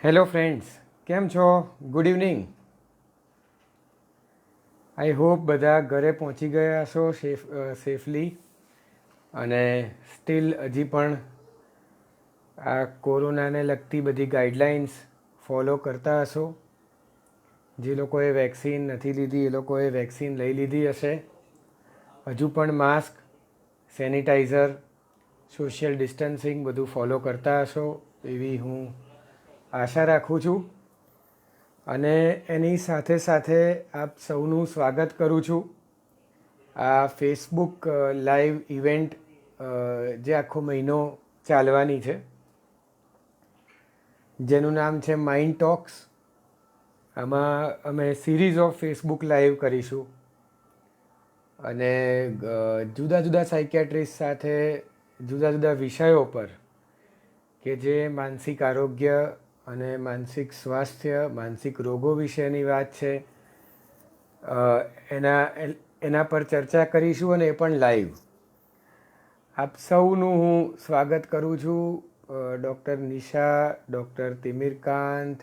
Hello friends, કેમ છો? Good evening. I hope બધા ઘરે પહોંચી ગયા હશો સેફલી અને સ્ટીલ હજી પણ આ કોરોનાને લગતી બધી ગાઈડલાઇન્સ ફોલો કરતા હશો. જે લોકોએ વેક્સિન નથી લીધી એ લોકોએ વેક્સિન લઈ લીધી હશે. હજુ પણ માસ્ક, સેનિટાઈઝર, સોશિયલ ડિસ્ટન્સિંગ બધું ફોલો કરતા હશો એવી હું આશા રાખું છું. અને એની સાથે સાથે આપ સૌનું સ્વાગત કરું છું આ ફેસબુક લાઈવ ઇવેન્ટ જે આખો મહિનો ચાલવાની છે, જેનું નામ છે માઇન્ડ ટોક્સ. આમાં અમે સિરીઝ ઓફ ફેસબુક લાઈવ કરીશું અને જુદા જુદા સાયકિયાટ્રિસ્ટ સાથે જુદા જુદા વિષયો પર કે જે માનસિક આરોગ્ય અને માનસિક સ્વાસ્થ્ય, માનસિક રોગો વિશેની વાત છે, એના પર ચર્ચા કરીશું અને એ પણ લાઈવ. આપ સૌનું હું સ્વાગત કરું છું. ડૉક્ટર નિશા, ડૉક્ટર તિમિરકાંત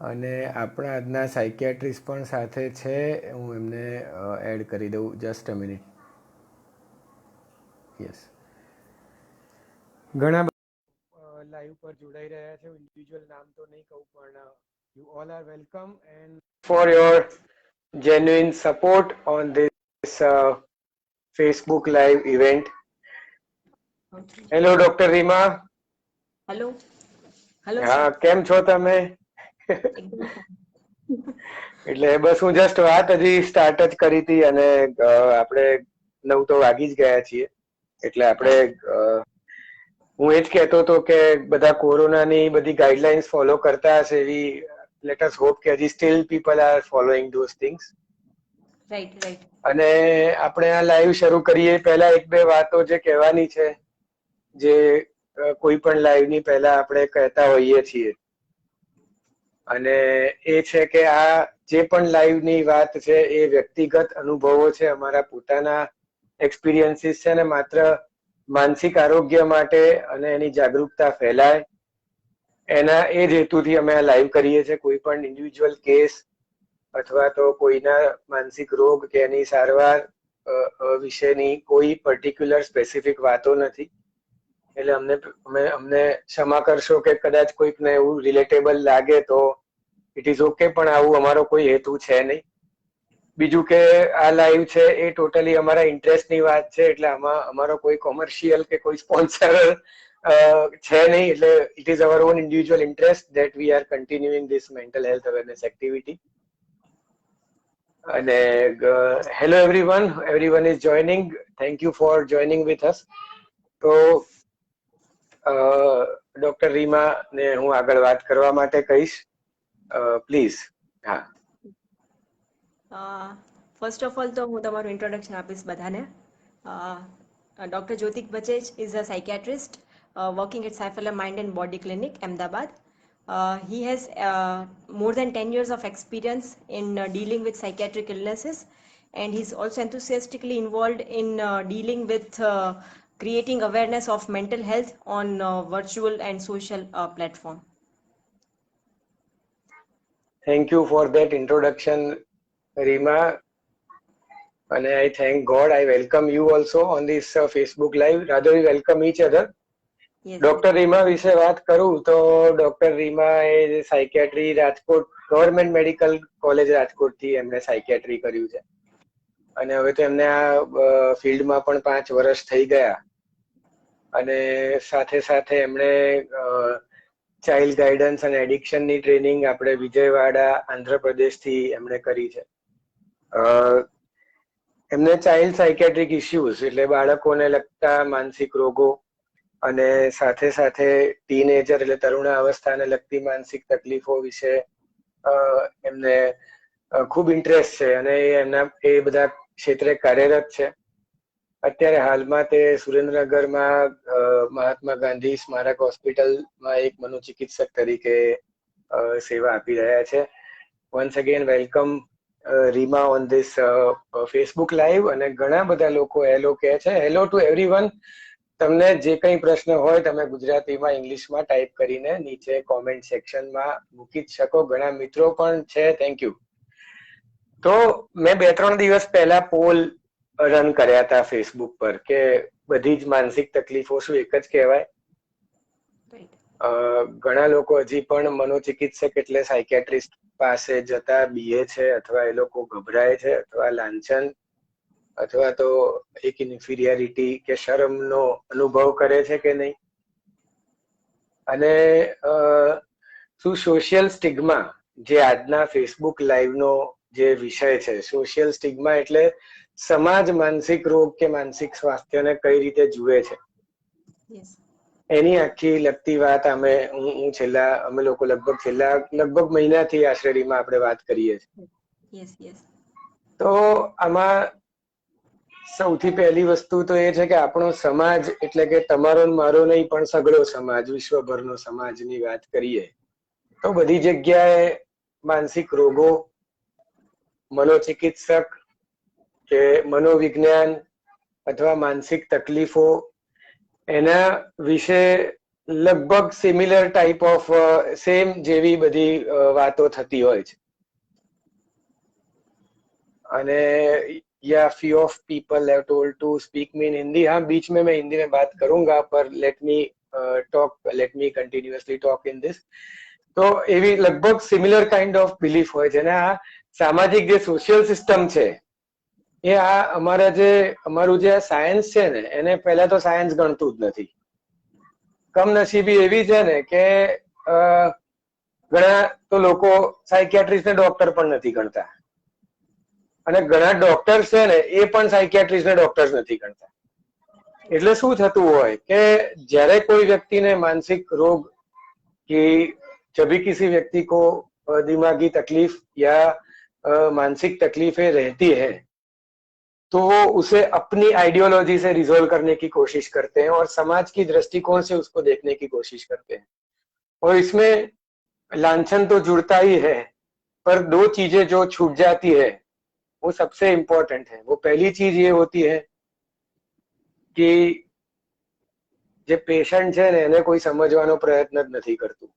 અને આપણા આજના સાયકિયાટ્રિસ્ટ પણ સાથે છે. હું એમને એડ કરી દઉં. Just a minute. યસ, ઘણા લાઈવ પર જોડાઈ રહ્યા છે. ઇન્ડિવિજ્યુઅલ નામ તો નહીં કહું, પણ you all are welcome and for your genuine support on this Facebook live event. Hello doctor Reema. Hello. Hello હા, કેમ છો તમે? એટલે બસ હું જસ્ટ વાત હજી સ્ટાર્ટ જ કરી હતી અને આપણે 9 તો વાગી જ ગયા છીએ. એટલે આપણે હું એ જ કહેતો હતો કે બધા કોરોનાની બધી ગાઈડલાઇન્સ ફોલો કરતા હશે એવી લેટ અસ હોપ કે હજી steel people are following those things. Right. અને આપણે આ લાઈવ શરૂ કરીએ પહેલા એક બે વાતો જે કહેવાની છે, જે કોઈ પણ લાઈવની પહેલા આપણે કહેતા હોઈએ છીએ. અને એ છે કે આ જે પણ લાઈવની વાત છે એ વ્યક્તિગત અનુભવો છે, અમારા પોતાના એક્સપિરિયન્સીસ છે ને માત્ર માનસિક આરોગ્ય માટે અને એની જાગૃતતા ફેલાય એના એ જ હેતુથી અમે આ લાઈવ કરીએ છીએ. કોઈ પણ ઇન્ડિવિજ્યુઅલ કેસ અથવા તો કોઈના માનસિક રોગ કે એની સારવાર વિશેની કોઈ પર્ટિક્યુલર સ્પેસિફિક વાતો નથી. એટલે અમને ક્ષમા કરશો કે કદાચ કોઈકને એવું રિલેટેબલ લાગે તો ઇટ ઇઝ ઓકે, પણ આવું અમારો કોઈ હેતુ છે નહીં. બીજું કે આ લાઈવ છે એ ટોટલી અમારા ઇન્ટરેસ્ટની વાત છે, એટલે આમાં અમારો કોઈ કોમર્શિયલ કે કોઈ સ્પોન્સર છે નહીં. એટલે it is our on individual interest that we are continuing this mental health awareness activity. અને hello everyone is joining. Thank you for joining with us. તો ડોક્ટર રીમા ને હું આગળ વાત કરવા માટે કહીશ. પ્લીઝ. હા, ફર્સ્ટ ઓફ ઓલ તો હું તમારું ઇન્ટ્રોડક્શન આપીશ બધાને. Doctor Jyotik Bachej is a psychiatrist working at Saifullah Mind and Body Clinic, Ahmedabad. He has more than 10 years of experience in dealing with psychiatric illnesses, and he's also enthusiastically involved in dealing with creating awareness of mental health on virtual and social platform. Thank you for that introduction, Rima. And I thank God. I welcome you also on this Facebook live. Rather, we welcome each other. Yes. Doctor Reema વિશે વાત કરું તો doctor Reema એ psychiatry Rajkot government medical college રાજકોટથી એમણે સાયકિયાટ્રી કર્યું છે અને હવે તો એમને આ ફિલ્ડમાં પણ 5 વર્ષ થઈ ગયા. અને સાથે સાથે એમણે ચાઇલ્ડ ગાઈડન્સ અને એડિક્શનની ટ્રેનિંગ આપણે વિજયવાડા આંધ્રપ્રદેશથી એમણે કરી છે. એમને ચાઇલ્ડ સાયકિયાટ્રિક ઇસ્યુઝ એટલે બાળકોને લગતા માનસિક રોગો અને સાથે સાથે ટીનેજર એટલે તરુણાવસ્થાને લગતી માનસિક તકલીફો વિશે એમને ખૂબ ઇન્ટરેસ્ટ છે અને એ બધા ક્ષેત્રે કાર્યરત છે. અત્યારે હાલમાં તે સુરેન્દ્રનગરમાં મહાત્મા ગાંધી સ્મારક હોસ્પિટલમાં એક મનોચિકિત્સક તરીકે સેવા આપી રહ્યા છે. Once again welcome Reema on this Facebook live. અને ઘણા બધા લોકો હેલો કહે છે. Hello to everyone. તમને જે કંઈ પ્રશ્ન હોય તમે ગુજરાતીમાં ઇંગ્લિશમાં ટાઈપ કરીને નીચે કોમેન્ટ સેક્શનમાં મૂકી જ શકો. ઘણા મિત્રો પણ છે, થેન્ક યુ. તો મેં 2-3 દિવસ પહેલા પોલ રન કર્યા હતા ફેસબુક પર કે બધી જ માનસિક તકલીફો શું એક જ કહેવાય. ઘણા લોકો હજી પણ મનોચિકિત્સક એટલે સાયકેટ્રિસ્ટ પાસે જતા બીએ છે, અથવા એ લોકો ગભરાય છે, અથવા લાંછન અથવા તો એક ઇન્ફિરિયરિટી કે શરમનો અનુભવ કરે છે કે નહીં. અને શું સોશિયલ સ્ટિગ્મા જે આજના ફેસબુક લાઈવનો જે વિષય છે, સોશિયલ સ્ટિગ્મા એટલે સમાજ માનસિક રોગ કે માનસિક સ્વાસ્થ્યને કઈ રીતે જુએ છે એની આખી લગતી વાત અમે લોકો લગભગ મહિનાથી આ શ્રેણીમાં આપણે વાત કરીએ છીએ. તો આમાં સૌથી પહેલી વસ્તુ તો એ છે કે આપણો સમાજ એટલે કે તમારો મારો નહીં પણ સગળો સમાજ, વિશ્વભરનો સમાજની વાત કરીએ તો બધી જગ્યાએ માનસિક રોગો, મનોચિકિત્સક કે મનોવિજ્ઞાન અથવા માનસિક તકલીફો એના વિશે લગભગ સિમિલર ટાઈપ ઓફ સેમ જેવી બધી વાતો થતી હોય છે. અને या few of people have told to speak me in Hindi. हाँ, बीच में मैं हिंदी में बात करूंगा, पर let me continuously talk in this. તો એવી લગભગ સિમિલર કાઇન્ડ ઓફ બિલીફ હોય છે. અને આ સામાજિક જે સોશિયલ સિસ્ટમ છે એ અમારું જે સાયન્સ છે ને એને પહેલા તો સાયન્સ ગણતું જ નથી. કમનસીબી એવી છે ને કે ઘણા તો લોકો સાયકિયાટ્રિસ્ટ ને ડોક્ટર પણ નથી ગણતા, અને ઘણા ડોક્ટર્સ છે ને એ પણ સાયકિયાટ્રિસ્ટ ને ડોક્ટર્સ નથી ગણતા. એટલે શું થતું હોય કે જ્યારે કોઈ વ્યક્તિને માનસિક રોગ કે जब भी किसी व्यक्ति को दिमागी तकलीफ या मानसिक तकलीफें रहती है तो वो उसे अपनी आइडियोलॉजी से रिजोल्व करने की कोशिश करते हैं और समाज की दृष्टिकोण से उसको देखने की कोशिश करते हैं. और इसमें लांछन तो जुड़ता ही है, पर दो चीजें जो छूट जाती है वो सबसे इम्पोर्टेंट है. वो पहली चीज ये होती है कि જે પેશન્ટ છે ને એને કોઈ સમજવાનો પ્રયત્ન જ નથી કરતું.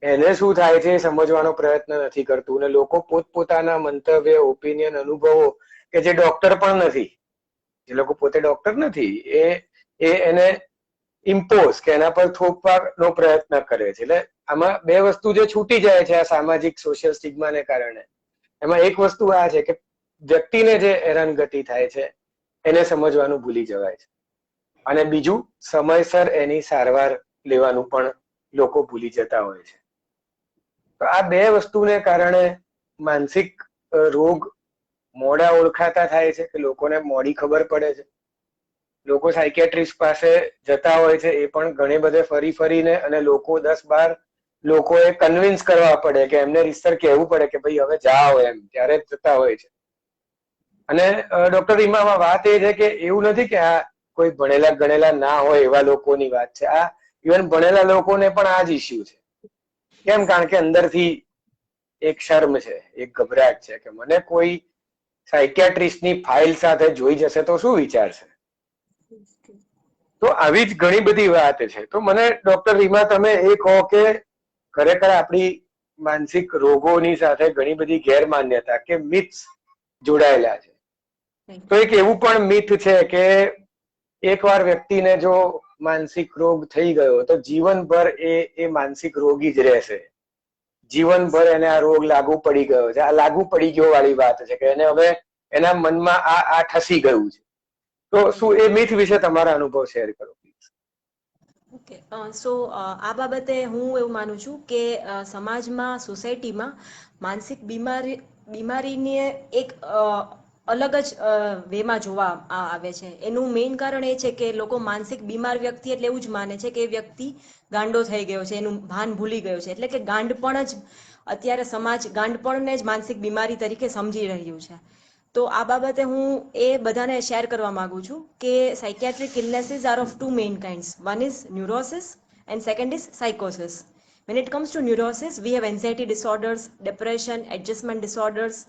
એને શું થાય છે સમજવાનો પ્રયત્ન નથી કરતું, અને લોકો પોતપોતાના મંતવ્ય, ઓપિનિયન, અનુભવો કે જે ડોક્ટર પણ નથી, જે લોકો પોતે ડોક્ટર નથી, એને ઇમ્પોઝ કે એના પર થોપવાનો પ્રયત્ન કરે છે. એટલે આમાં બે વસ્તુ જે છૂટી જાય છે આ સામાજિક સોશિયલ સ્ટિગ્માને કારણે. એમાં એક વસ્તુ આ છે કે વ્યક્તિને જે હેરાનગતિ થાય છે એને સમજવાનું ભૂલી જવાય છે, અને બીજું સમયસર એની સારવાર લેવાનું પણ લોકો ભૂલી જતા હોય છે. તો આ બે વસ્તુને કારણે માનસિક રોગ મોડા ઓળખાતા થાય છે કે લોકોને મોડી ખબર પડે છે. લોકો સાયકિયાટ્રિસ્ટ પાસે જતા હોય છે એ પણ ઘણી બધે ફરીને, અને લોકો 10-12 લોકોએ કન્વિન્સ કરવા પડે કે એમને રિસર્ચ કહેવું પડે કે ભાઈ હવે જાઓ એમ, ત્યારે જ જતા હોય છે. અને ડોક્ટર રીમામાં વાત એ છે કે એવું નથી કે આ કોઈ ભણેલા ગણેલા ના હોય એવા લોકોની વાત છે. આ ઇવન ભણેલા લોકોને પણ આ જ ઇસ્યુ છે. કેમ? કારણ કે અંદરથી એક શર્મ છે, એક ગભરાટ છે કે મને કોઈ સાયકિયાટ્રિસ્ટની ફાઇલ સાથે જોઈ જશે તો શું વિચારશે. તો આવી જ ઘણી બધી વાત છે. તો મને ડોક્ટર રીમા તમે એ કહો કે ખરેખર આપણી માનસિક રોગોની સાથે ઘણી બધી ગેરમાન્યતા કે મિથ્સ જોડાયેલા છે. તો એક એવું પણ મિથ છે કે એકવાર વ્યક્તિને જો માનસિક રોગ થઈ ગયો તો જીવનભર એ માનસિક રોગી જ રહેશે, જીવનભર એને આ રોગ લાગુ પડી ગયો છે. આ લાગુ પડી ગયો વાળી વાત છે કે એને હવે એના મનમાં આ ઠસી ગયું છે. તો શું એ મિથ વિશે તમારા અનુભવ શેર કરો પ્લીઝ. ઓકે, સો આ બાબતે હું એવું માનું છું કે સમાજમાં, સોસાયટીમાં માનસિક બીમારીને એક અલગ જ વેમાં જોવા આવે છે. એનું મેઇન કારણ એ છે કે લોકો માનસિક બીમાર વ્યક્તિ એટલે એવું જ માને છે કે એ વ્યક્તિ ગાંડો થઈ ગયો છે, એનું ભાન ભૂલી ગયો છે. એટલે કે ગાંડપણ જ અત્યારે સમાજ ગાંડપણને જ માનસિક બીમારી તરીકે સમજી રહ્યું છે. તો આ બાબતે હું એ બધાને શેર કરવા માંગુ છું કે psychiatric illnesses are of two main kinds. One is neurosis and second is psychosis. When it comes to neurosis, we have anxiety disorders, depression, adjustment disorders,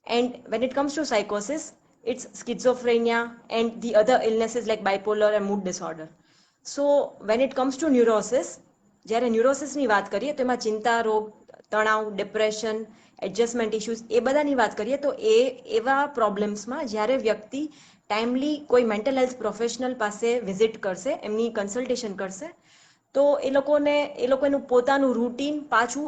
and when it comes to psychosis, it's schizophrenia and the other illnesses like bipolar and mood disorder. So when it comes to neurosis, જ્યારે ન્યુરોસિસની વાત કરીએ તો એમાં ચિંતા રોગ, તણાવ, depression, adjustment issues એ બધાની વાત કરીએ તો એ એવા પ્રોબ્લેમ્સમાં જ્યારે વ્યક્તિ ટાઈમલી કોઈ મેન્ટલ હેલ્થ પ્રોફેશનલ પાસે વિઝિટ કરશે, એમની કન્સલ્ટેશન કરશે, તો એ લોકોનું પોતાનું રૂટીન પાછું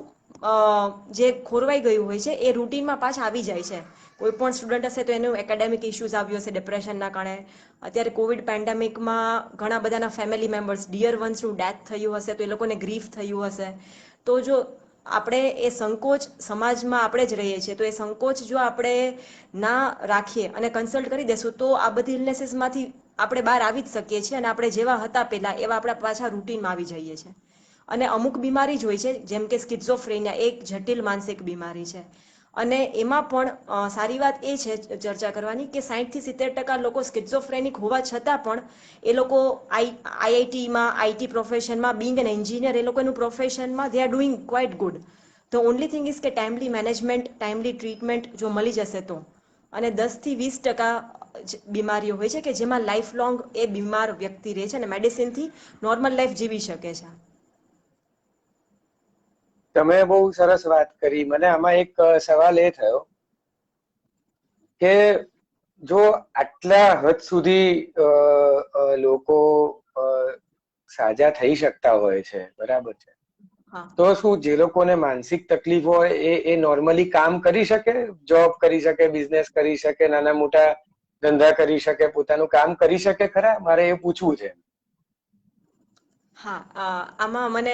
જે ખોરવાઈ ગયું હોય છે એ રૂટીનમાં પાછા આવી જાય છે. કોઈ પણ સ્ટુડન્ટ હશે તો એનું એકેડેમિક ઇશ્યુઝ આવ્યું હશે ડિપ્રેશનના કારણે. અત્યારે કોવિડ પેન્ડેમિકમાં ઘણા બધાના ફેમિલી મેમ્બર્સ, ડિયર વન્સનું ડેથ થયું હશે તો એ લોકોને ગ્રીફ થયું હશે. તો જો આપણે એ સંકોચ સમાજમાં આપણે જ રહીએ છીએ, તો એ સંકોચ જો આપણે ના રાખીએ અને કન્સલ્ટ કરી દેશું તો આ બધી ઇલનેસીસમાંથી આપણે બહાર આવી જ શકીએ છીએ અને આપણે જેવા હતા પહેલા એવા આપણા પાછા રૂટીનમાં આવી જઈએ છીએ. અને અમુક બીમારી જ હોય છે જેમ કે સ્કિઝોફ્રેનિયા, એક જટિલ માનસિક બીમારી છે. અને એમાં પણ સારી વાત એ છે ચર્ચા કરવાની કે 60-70% લોકો સ્કિઝોફ્રેનિક હોવા છતાં પણ એ લોકો આઈઆઈટીમાં, આઈટી પ્રોફેશનમાં, બિંગ એન એન્જિનિયર, એ લોકોનું પ્રોફેશનમાં they are doing quite good. The only thing is કે ટાઈમલી મેનેજમેન્ટ, ટાઈમલી ટ્રીટમેન્ટ જો મળી જશે તો. અને 10-20% બીમારીઓ હોય છે કે જેમાં લાઈફ લોંગ એ બીમાર વ્યક્તિ રહે છે અને મેડિસિનથી નોર્મલ લાઈફ જીવી શકે છે. તમે બહુ સરસ વાત કરી. મને આમાં એક સવાલ એ થયો કે જો આટલા હદ સુધી લોકો સાજા થઈ શકતા હોય છે, બરાબર છે, તો શું જે લોકોને માનસિક તકલીફ હોય એ નોર્મલી કામ કરી શકે, જોબ કરી શકે, બિઝનેસ કરી શકે, નાના મોટા ધંધા કરી શકે, પોતાનું કામ કરી શકે ખરા? મારે એ પૂછવું છે. હા, આમાં મને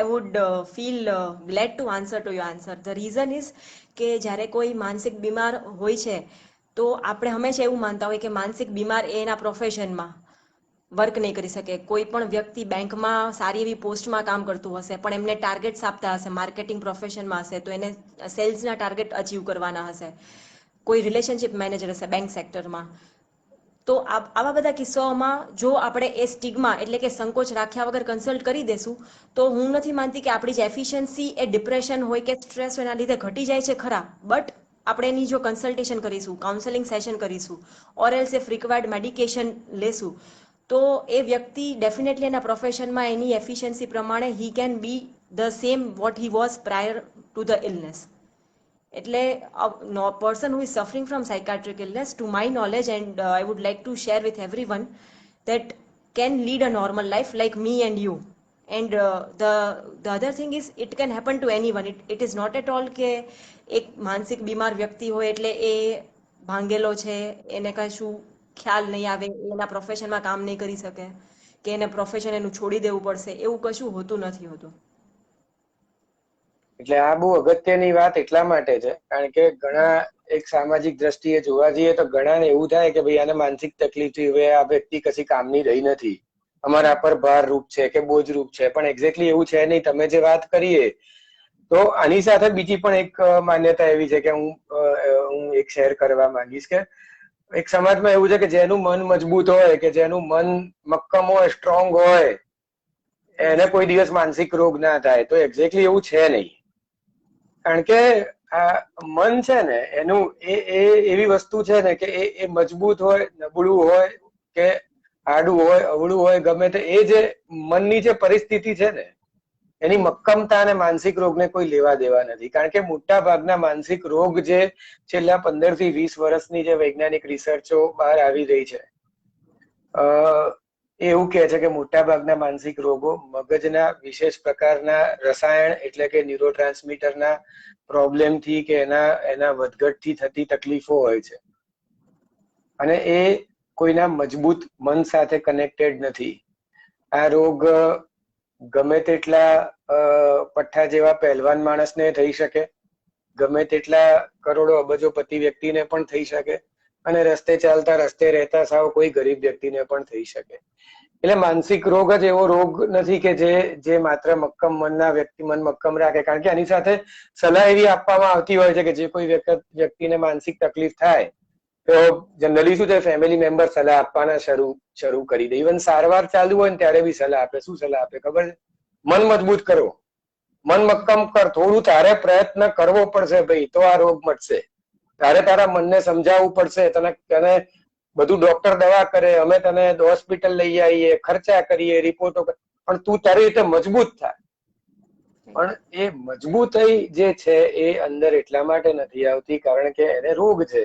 I would feel glad to answer to your answer. The reason is કે જ્યારે કોઈ માનસિક બીમાર હોય છે તો આપણે હંમેશા એવું માનતા હોય કે માનસિક બીમાર એ એના પ્રોફેશનમાં વર્ક નહીં કરી શકે. કોઈ પણ વ્યક્તિ બેંકમાં સારી એવી પોસ્ટમાં કામ કરતું હશે પણ એમને ટાર્ગેટ્સ આપતા હશે, માર્કેટિંગ પ્રોફેશનમાં હશે તો એને સેલ્સના ટાર્ગેટ અચીવ કરવાના હશે. કોઈ રિલેશનશિપ મેનેજર હશે બેંક સેક્ટરમાં. તો આવા બધા કિસ્સાઓમાં જો આપણે એ સ્ટિગ્મા એટલે કે સંકોચ રાખ્યા વગર કન્સલ્ટ કરી દેશું તો હું નથી માનતી કે આપણી જે એફિશિયન્સી એ ડિપ્રેશન હોય કે સ્ટ્રેસ હોય એના લીધે ઘટી જાય છે ખરા, બટ આપણે એની જો કન્સલ્ટેશન કરીશું, કાઉન્સેલિંગ સેશન કરીશું, or else if required medication લેશું તો એ વ્યક્તિ ડેફિનેટલી એના પ્રોફેશનમાં એની એફિશિયન્સી પ્રમાણે he can be the same what he was prior to the illness. એટલે person who is suffering from psychiatric illness, to my knowledge, and I would like to share with everyone, that can lead a normal life like me and you. And the other thing is it can happen to anyone. It is not at all કે એક માનસિક બીમાર વ્યક્તિ હોય એટલે એ ભાંગેલો છે, એને કશું ખ્યાલ નહીં આવે, એના પ્રોફેશનમાં કામ નહીં કરી શકે કે એને પ્રોફેશન એનું છોડી દેવું પડશે, એવું કશું હોતું નથી હોતું. એટલે આ બહુ અગત્યની વાત એટલા માટે છે કારણ કે ઘણા એક સામાજિક દ્રષ્ટિએ જોવા જઈએ તો ઘણાને એવું થાય કે ભાઈ આને માનસિક તકલીફથી હવે આ વ્યક્તિ કશી કામની રહી નથી, અમારા પર ભાર રૂપ છે કે બોજ રૂપ છે, પણ એક્ઝેક્ટલી એવું છે નહીં. તમે જે વાત કરીએ તો આની સાથે બીજી પણ એક માન્યતા એવી છે કે હું એક શેર કરવા માંગીશ કે એક સમાજમાં એવું છે કે જેનું મન મજબૂત હોય, કે જેનું મન મક્કમ હોય, સ્ટ્રોંગ હોય, એને કોઈ દિવસ માનસિક રોગ ના થાય. તો એક્ઝેક્ટલી એવું છે નહીં. કારણ કે આ મન છે ને એનું એ એવી વસ્તુ છે ને કે એ મજબૂત હોય, નબળું હોય કે આડું હોય, અવળું હોય, ગમે તે, એ જે મનની જે પરિસ્થિતિ છે ને એની મક્કમતા અને માનસિક રોગને કોઈ લેવા દેવા નથી. કારણ કે મોટા ભાગના માનસિક રોગ જે છેલ્લા 15 થી 20 વર્ષની જે વૈજ્ઞાનિક રિસર્ચો બહાર આવી રહી છે એવું કહે છે કે મોટા ભાગના માનસિક રોગો મગજના વિશેષ પ્રકારના રસાયણ એટલે કે ન્યુરોટ્રાન્સમીટરના પ્રોબ્લેમથી કે એના વધઘટથી થતી તકલીફો હોય છે અને એ કોઈના મજબૂત મન સાથે કનેક્ટેડ નથી. આ રોગ ગમે તેટલા પઠ્ઠા જેવા પહેલવાન માણસને થઈ શકે, ગમે તેટલા કરોડો અબજોપતિ વ્યક્તિને પણ થઈ શકે, અને રસ્તે ચાલતા રસ્તે રહેતા સાવ કોઈ ગરીબ વ્યક્તિને પણ થઈ શકે. એટલે માનસિક રોગ જ એવો રોગ નથી કે જે માત્ર મક્કમ મનના વ્યક્તિ મન મક્કમ રાખે. કારણ કે આની સાથે સલાહ એવી આપવામાં આવતી હોય છે કે જે કોઈ વ્યક્તિને માનસિક તકલીફ થાય તો જનરલી શું છે, ફેમિલી મેમ્બર સલાહ આપવાના શરૂ કરી દે. ઇવન સારવાર ચાલુ હોય ને ત્યારે બી સલાહ આપે. શું સલાહ આપે ખબર છે? મન મજબૂત કરો, મન મક્કમ કર, થોડું તારે પ્રયત્ન કરવો પડશે ભાઈ તો આ રોગ મટશે. તારે તારા મનને સમજાવવું પડશે. તને બધું ડોક્ટર દવા કરે, અમે તને હોસ્પિટલ લઈ આવીએ, ખર્ચા કરીએ, રિપોર્ટો, પણ તું તારી રીતે મજબૂત થાય. પણ એ મજબૂતાઈ જે છે એ અંદર એટલા માટે નથી આવતી કારણ કે એને રોગ છે.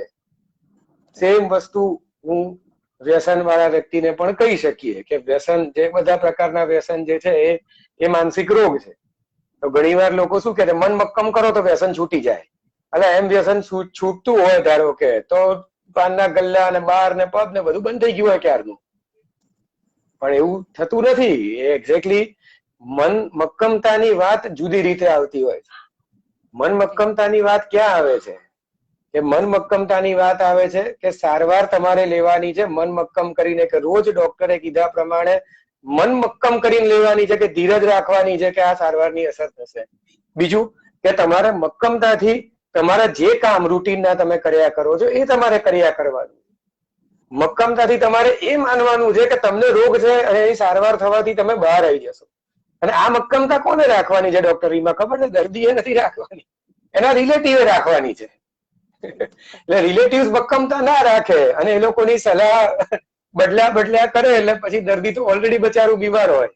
સેમ વસ્તુ હું વ્યસન વાળા વ્યક્તિને પણ કહી શકીએ કે વ્યસન, જે બધા પ્રકારના વ્યસન જે છે એ માનસિક રોગ છે. તો ઘણી વાર લોકો શું કે મન મક્કમ કરો તો વ્યસન છૂટી જાય. એટલે એમ વ્યસન છૂટતું હોય ધારો કે, તો પાનના ગલ્લા ને બાર ને પબ ને બધું બંધ થઈ ગયું હોય ક્યારનું. પણ એવું થતું નથી. એ એક્ઝેક્ટલી મન મક્કમતાની વાત જુદી રીતે આવતી હોય છે. મન મક્કમતાની વાત ક્યાં આવે છે? કે મન મક્કમતાની વાત આવે છે કે સારવાર તમારે લેવાની છે મન મક્કમ કરીને, કે રોજ ડોક્ટરે કીધા પ્રમાણે મન મક્કમ કરીને લેવાની છે, કે ધીરજ રાખવાની છે કે આ સારવારની અસર થશે. બીજું કે તમારે મક્કમતાથી તમારા જે કામ રૂટીનના તમે કર્યા કરો છો એ તમારે કર્યા કરવાનું. મક્કમતાથી તમારે એ માનવાનું છે કે તમને રોગ છે અને એની સારવાર થવાથી તમે બહાર આવી જશો. અને આ મક્કમતા કોને રાખવાની છે ડોક્ટરીમાં ખબર છે? દર્દીએ નથી રાખવાની, એના રિલેટિવે રાખવાની છે. એટલે રિલેટિવ્સ મક્કમતા ના રાખે અને એ લોકોની સલાહ બદલ્યા કરે એટલે પછી દર્દી તો ઓલરેડી બચારું બીમાર હોય.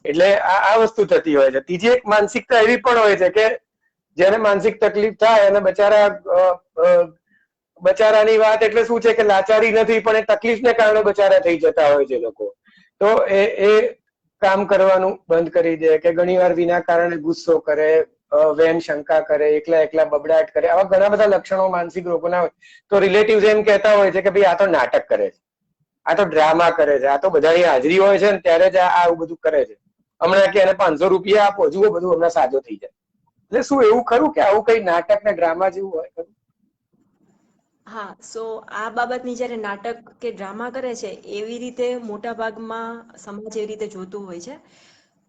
એટલે આ વસ્તુ થતી હોય છે. ત્રીજી એક માનસિકતા એવી પણ હોય છે કે જેને માનસિક તકલીફ થાય અને બચારાની વાત એટલે શું છે કે લાચારી નથી, પણ એ તકલીફને કારણે બચારા થઈ જતા હોય છે લોકો. તો એ કામ કરવાનું બંધ કરી દે, કે ઘણી વાર વિના કારણે ગુસ્સો કરે, વેમ શંકા કરે, એકલા બબડાટ કરે. આવા ઘણા બધા લક્ષણો માનસિક રોગોના હોય. તો રિલેટિવ્સ એમ કહેતા હોય છે કે ભાઈ આ તો નાટક કરે છે, આ તો ડ્રામા કરે છે, આ તો બધાની હાજરી હોય છે ને ત્યારે જ આવું બધું કરે છે. હમણાં કે એને 500 રૂપિયા આપો, જુઓ બધું હમણાં સાજો થઈ જાય. એટલે શું એવું ખરું કે આવું કઈ નાટક ને ડ્રામા જેવું હોય ખરું? હા, સો આ બાબતની જ્યારે નાટક કે ડ્રામા કરે છે એવી રીતે મોટા ભાગમાં સમાજ એવી રીતે જોતું હોય છે.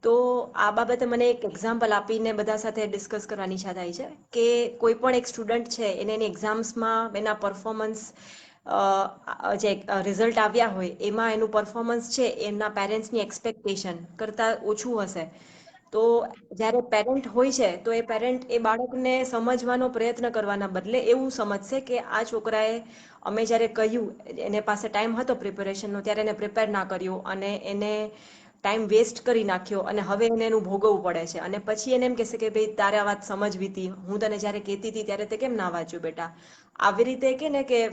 તો આ બાબતે મને એક એક્ઝામ્પલ આપીને બધા સાથે ડિસ્કસ કરવાની ઈચ્છા થાય છે કે કોઈ પણ એક સ્ટુડન્ટ છે એને એની એક્ઝામ્સમાં એના પરફોર્મન્સ જે રિઝલ્ટ આવ્યા હોય એમાં એનું પરફોર્મન્સ છે એમના પેરેન્ટ્સની એક્સપેક્ટેશન કરતાં ઓછું હશે. તો જ્યારે પેરેન્ટ હોય છે તો એ પેરેન્ટ એ બાળકને સમજવાનો પ્રયત્ન કરવાના બદલે એવું સમજશે કે આ છોકરાએ અમે જ્યારે કહ્યું, એને પાસે ટાઈમ હતો પ્રિપેરેશનનો ત્યારે એને પ્રિપેર ના કર્યું અને એને ટાઈમ વેસ્ટ કરી નાખ્યો અને હવે એને એનું ભોગવવું પડે છે. અને પછી એને એમ કહેશે કે ભાઈ તારે આ વાત સમજવી હતી, હું તને જ્યારે કહેતી હતી ત્યારે તે કેમ ના વાંચ્યું બેટા. આવી રીતે કે ને કે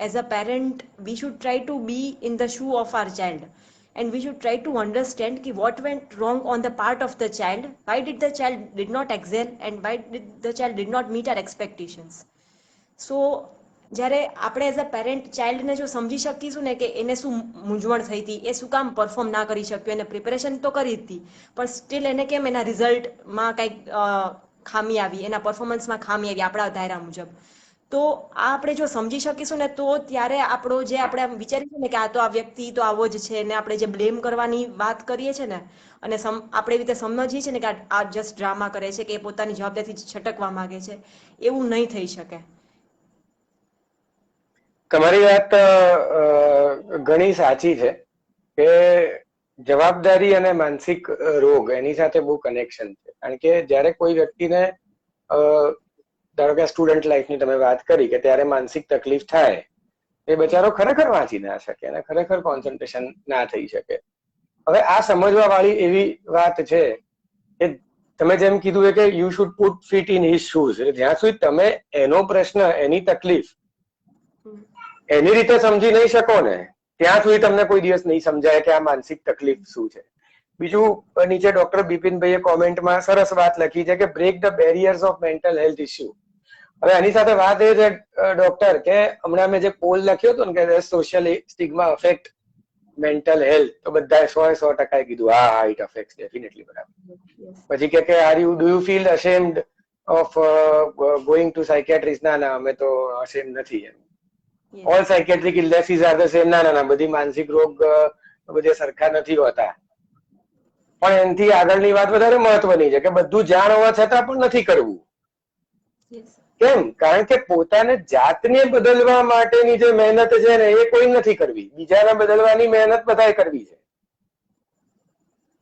as a parent we should try to be in the shoe of our child. And we should try to understand ki what went wrong on the part of the child, why did the child did not excel and why did the child did not meet our expectations. So જ્યારે આપણે as a parent ચાઇલ્ડને જો સમજી શકીશું ને કે એને શું મૂંઝવણ થઈ હતી, એ શું કામ પરફોર્મ ના કરી શક્યો, એને પ્રિપેરેશન તો કરી હતી પણ સ્ટીલ એને કેમ એના રિઝલ્ટમાં કંઈક ખામી આવી, એના પરફોર્મન્સમાં ખામી આવી આપણા ધાર્યા મુજબ. તો આ આપણે જો સમજી શકીશું ને તો ત્યારે આપણો જે આપણે વિચારીશું ને કે આ તો આ વ્યક્તિ તો આવો જ છે ને આપણે જે બ્લેમ કરવાની વાત કરીએ છીએ ને અને આપણે એવી રીતે સમજીએ છીએ ને કે આ જસ્ટ ડ્રામા કરે છે કે એ પોતાની જવાબદારીથી છટકવા માંગે છે, એવું નહીં થઈ શકે. તમારી વાત ઘણી સાચી છે કે જવાબદારી અને માનસિક રોગ એની સાથે બહુ કનેક્શન છે. કારણ કે જ્યારે કોઈ વ્યક્તિને ધારો કે સ્ટુડન્ટ લાઈફની તમે વાત કરી કે ત્યારે માનસિક તકલીફ થાય, એ બચારો ખરેખર વાંચી ના શકે અને ખરેખર કોન્સન્ટ્રેશન ના થઈ શકે. હવે આ સમજવા વાળી એવી વાત છે કે તમે જેમ કીધું કે you should put fit in his shoes. જ્યાં સુધી તમે એનો પ્રશ્ન, એની તકલીફ એની રીતે સમજી નહીં શકો ને ત્યાં સુધી તમને કોઈ દિવસ નહીં સમજાય કે આ માનસિક તકલીફ શું છે. બીજું, નીચે ડોક્ટર બિપિનભાઈએ કોમેન્ટમાં સરસ વાત લખી છે કે break the barriers of mental health issue. હવે આની સાથે વાત એ છે ડોક્ટર કે હમણાં મેં જે પોલ લખ્યો હતો ને કે social stigma affect mental health, તો બધાએ 100% કીધું હા ઇટ અફેક્ટ્સ ડેફિનેટલી, બરાબર. પછી કે are you do you feel ashamed of going to psychiatrist? ના અમે તો અશેમ નથી. All psychiatric illnesses are the same. ના બધી માનસિક રોગ બધે સરખા નથી હોતા. પણ એનાથી આગળની વાત વધારે મહત્વની છે કે બધું જાણ હોવા છતાં પણ નથી કરવું. કેમ? કારણ કે પોતાને જાતને બદલવા માટેની જે મહેનત છે ને એ કોઈ નથી કરવી, બીજાને બદલવાની મહેનત બધાએ કરવી છે.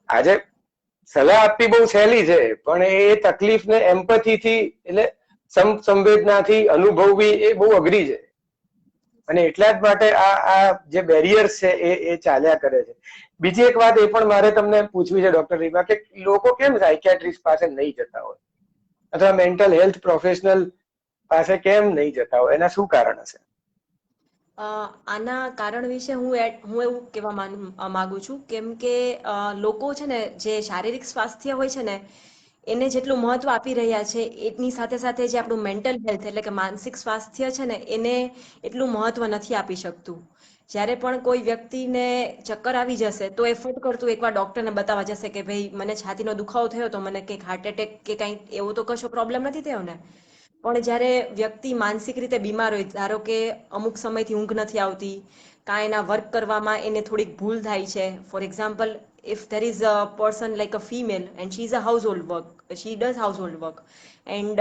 આજે સલાહ આપવી બહુ સહેલી છે પણ એ તકલીફને એમ્પથીથી, એટલે સંવેદનાથી અનુભવવી એ બહુ અઘરી છે. અને એટલા જ માટે આ જે બેરિયર્સ છે એ ચાલ્યા કરે છે. બીજી એક વાત એ પણ મારે તમને પૂછવી છે ડોક્ટર રીમા, કે લોકો કેમ સાયકિયાટ્રિસ્ટ પાસે નહીં જતા હોય અથવા મેન્ટલ હેલ્થ પ્રોફેશનલ પાસે કેમ નહીં જતા હોય, એના શું કારણ હશે? આના કારણ વિશે હું એવું કહેવા માંગુ છું, કેમ કે લોકો છે ને જે શારીરિક સ્વાસ્થ્ય હોય છે ને એને જેટલું મહત્વ આપી રહ્યા છે એની સાથે સાથે જે આપણું મેન્ટલ હેલ્થ એટલે કે માનસિક સ્વાસ્થ્ય છે ને એને એટલું મહત્વ નથી આપી શકતું. જ્યારે પણ કોઈ વ્યક્તિને ચક્કર આવી જશે તો એ ફટ કરતું એકવાર ડોક્ટરને બતાવવા જશે કે ભાઈ મને છાતીનો દુખાવો થયો તો મને કંઈક હાર્ટ એટેક કે કંઈક એવો તો કશો પ્રોબ્લેમ નથી થયો ને. પણ જ્યારે વ્યક્તિ માનસિક રીતે બીમાર હોય, ધારો કે અમુક સમયથી ઊંઘ નથી આવતી, કાં એના વર્ક કરવામાં એને થોડીક ભૂલ થાય છે. For example, if there is a person like a female and she is a household work, she does household work, and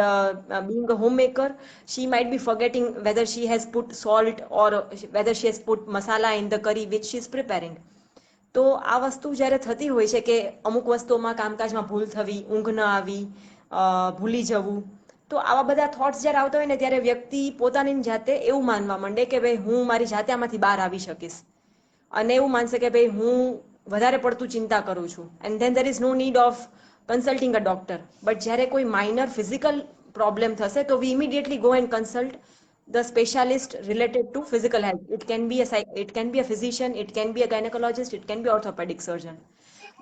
being a homemaker, she might be forgetting whether she has put salt or whether she has put masala in the curry which she is preparing. તો આ વસ્તુ જ્યારે થતી હોય છે કે અમુક વસ્તુઓમાં કામકાજમાં ભૂલ થવી, ઊંઘ ન આવી, ભૂલી જવું, તો આવા બધા થોટ્સ જ્યારે આવતા હોય ને ત્યારે વ્યક્તિ પોતાની જાતે એવું માનવા માંડે કે ભાઈ હું મારી જાતે આમાંથી બહાર આવી શકીશ, અને એવું માનશે કે ભાઈ હું વધારે પડતું ચિંતા કરું છું, and then there is no need of consulting a doctor. But જ્યારે કોઈ માઇનર ફિઝિકલ પ્રોબ્લેમ થશે તો we immediately go and consult the specialist related to physical health. It can be a physician, it can be a gynecologist, it can be orthopedic surgeon.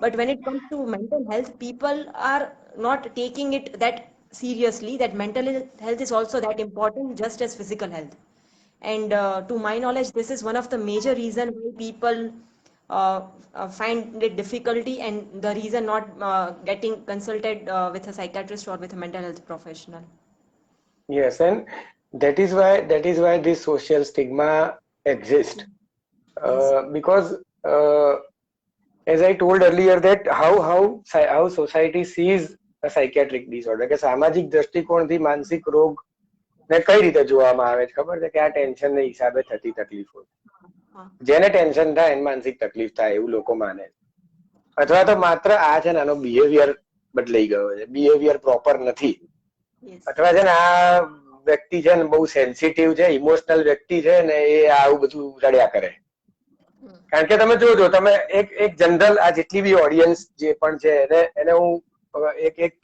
But when it comes to mental health, people are not taking it that seriously, that mental health is also that important just as physical health. And to my knowledge, this is one of the major reason why people find it difficulty and the reason not getting consulted with a psychiatrist or with a mental health professional. Yes, and that is why this social stigma exists. Because as I told earlier, that how society sees a psychiatric disorder, કે સામાજિક દ્રષ્ટિકોણથી માનસિક રોગ ને કઈ રીતે જોવામાં આવે છે ખબર છે? કે આ ટેન્શન ને હિસાબે થતી તકલીફો, જેને ટેન્શન થાય એને માનસિક તકલીફ થાય એવું લોકો માને. અથવા તો માત્ર આ છે ને આનો બિહેવિયર બદલાઈ ગયો છે, બિહેવિયર પ્રોપર નથી. અથવા છે ને આ વ્યક્તિ છે ને બહુ સેન્સિટિવ છે, ઇમોશનલ વ્યક્તિ છે ને એ આવું બધું રડ્યા કરે. કારણ કે તમે જોજો, તમે એક જનરલ આ જેટલી બી ઓડિયન્સ જે પણ છે એને હું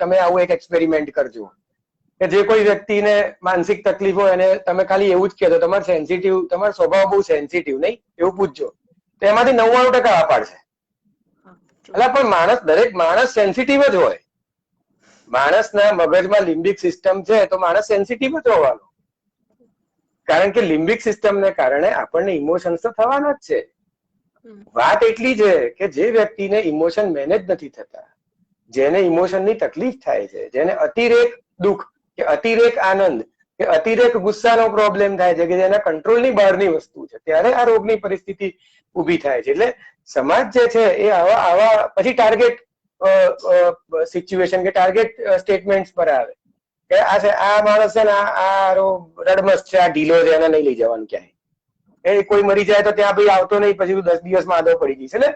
તમે આવું એક એક્સપેરિમેન્ટ કરજો કે જે કોઈ વ્યક્તિને માનસિક તકલીફ હોય અને તમે ખાલી એવું જ કહેતો તમારે સેન્સિટિવ, તમારો સ્વભાવ બહુ સેન્સિટિવ નહીં એવું પૂછજો, તો એમાંથી 99% આ પાડશે. એટલે પણ દરેક માણસ સેન્સિટિવ જ હોય. માણસના મગજમાં લિમ્બિક સિસ્ટમ છે તો માણસ સેન્સિટિવ જ હોવાનો. કારણ કે લિમ્બિક સિસ્ટમને કારણે આપણને ઇમોશન્સ તો થવાના જ છે. વાત એટલી છે કે જે વ્યક્તિને ઇમોશન મેનેજ નથી થતા, જેને ઇમોશનની તકલીફ થાય છે, જેને અતિરેક દુઃખ કે અતિરેક આનંદ કે અતિરેક ગુસ્સાનો પ્રોબ્લેમ થાય છે, કે જેના કંટ્રોલની બહારની વસ્તુ છે, ત્યારે આ રોગની પરિસ્થિતિ ઊભી થાય છે. એટલે સમાજ જે છે એ આવા પછી ટાર્ગેટ સિચ્યુએશન કે ટાર્ગેટ સ્ટેટમેન્ટ્સ પર આવે કે આ માણસ છે ને આ રડમસ છે, આ ઢીલો છે, એને નહીં લઈ જવાનું ક્યાંય. એ કોઈ મરી જાય તો ત્યાં ભાઈ આવતો નહીં, પછી 10 દિવસમાં આદો પડી ગઈ છે. એટલે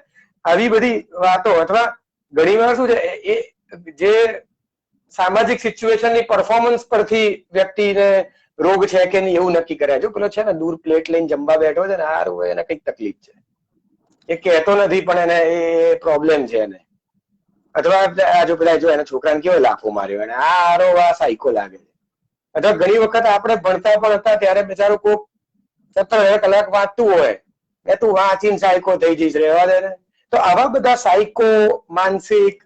આવી બધી વાતો, અથવા ઘણી વાર શું છે એ જે સામાજિક સિચ્યુએશનની પરફોર્મન્સ પરથી વ્યક્તિને રોગ છે કે નહીં એવું નક્કી કરે. જો પેલો છે ને દૂર પ્લેટ લઈને જમવા બેઠો છે ને, આ એને કઈક તકલીફ છે, એ કહેતો નથી પણ એને એ પ્રોબ્લેમ છે એને. અથવા જો પેલા જો એના છોકરાને કેવો લાફો માર્યો એને, આ સાયકો લાગે છે. અથવા ઘણી વખત આપણે ભણતા પણ હતા ત્યારે બિચારો કોક 17 કલાક વાંચતું હોય કે તું વાંચીને સાયકો થઈ જઈશ, રહેવા દે ને. તો આવા બધા સાયકો, માનસિક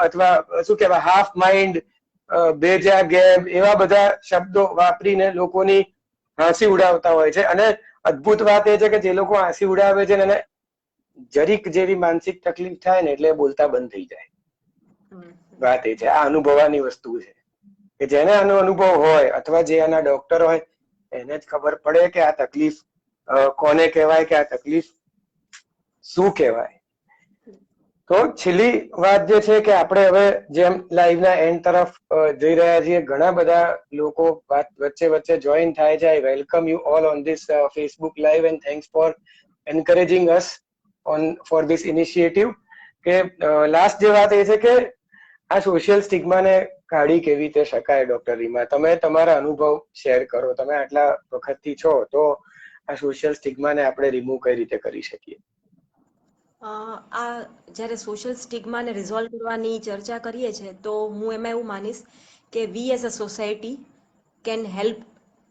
અથવા શું કહેવાય હાફ માઇન્ડ, બેજા ગેમ, એવા બધા શબ્દો વાપરીને લોકોની હાંસી ઉડાવતા હોય છે. અને અદ્ભુત વાત એ છે કે જે લોકો હાંસી ઉડાવે છે ને એને જરીક જેવી માનસિક તકલીફ થાય ને એટલે બોલતા બંધ થઈ જાય. વાત એ છે, આ અનુભવવાની વસ્તુ છે કે જેને આનો અનુભવ હોય અથવા જે આના ડોક્ટર હોય એને જ ખબર પડે કે આ તકલીફ કોને કહેવાય, કે આ તકલીફ શું કહેવાય. તો છેલ્લી વાત જે છે કે આપણે હવે જેમ લાઈવના એન્ડ તરફ જઈ રહ્યા છીએ, ઘણા બધા લોકો વચ્ચે જોઈન થાય છે. આઈ welcome you all on this Facebook live and thanks for encouraging us for this initiative. કે લાસ્ટ જે વાત એ છે કે આ સોશિયલ સ્ટિગ્માને કાઢી કેવી રીતે શકાય? ડોક્ટર રીમા, તમે તમારા અનુભવ શેર કરો. તમે આટલા વખતથી છો, તો આ સોશિયલ સ્ટિગ્માને આપણે રિમૂવ કઈ રીતે કરી શકીએ? આ જ્યારે સોશિયલ સ્ટિગ્માને રિઝોલ્વ કરવાની ચર્ચા કરીએ છીએ તો હું એમાં એવું માનીશ કે we as a society can help